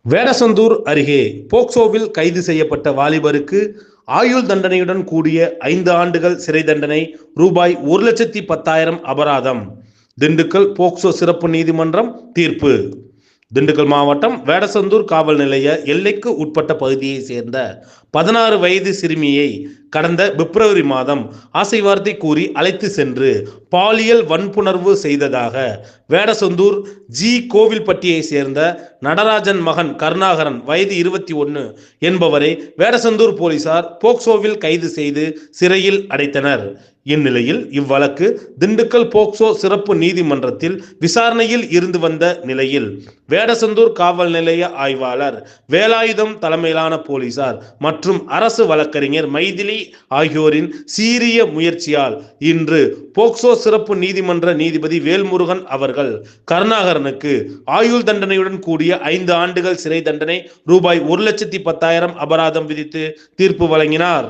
வேடசந்தூர் அருகே போக்சோவில் கைது செய்யப்பட்ட வாலிபருக்கு ஆயுள் தண்டனையுடன் கூடிய 5 ஆண்டுகள் சிறை தண்டனை, ரூபாய் 1,10,000 அபராதம். திண்டுக்கல் போக்சோ சிறப்பு நீதிமன்றம் தீர்ப்பு. திண்டுக்கல் மாவட்டம் வேடசந்தூர் காவல் நிலைய எல்லைக்கு உட்பட்ட பகுதியை சேர்ந்த 16 வயது சிறுமியை கடந்த பிப்ரவரி மாதம் ஆசை வார்த்தை கூறி அழைத்து சென்று பாலியல் வன்புணர்வு செய்ததாக வேடசந்தூர் ஜி கோவில்பட்டியை சேர்ந்த நடராஜன் மகன் கருணாகரன் வயது 21 என்பவரை வேடசந்தூர் போலீசார் போக்சோவில் கைது செய்து சிறையில் அடைத்தனர். இந்நிலையில் இவ்வழக்கு திண்டுக்கல் போக்சோ சிறப்பு நீதிமன்றத்தில் விசாரணையில் இருந்து வந்த நிலையில் வேடசந்தூர் காவல் நிலைய ஆய்வாளர் வேலாயுதம் தலைமையிலான போலீசார் மற்றும் அரசு வழக்கறிஞர் மைதிலி ஆகியோரின் சீரிய முயற்சியால் இன்று போக்சோ சிறப்பு நீதிமன்ற நீதிபதி வேல்முருகன் அவர்கள் கருணாகரனுக்கு ஆயுள் தண்டனையுடன் கூடிய 5 ஆண்டுகள் சிறை தண்டனை, ரூபாய் 1,10,000 அபராதம் விதித்து தீர்ப்பு வழங்கினார்.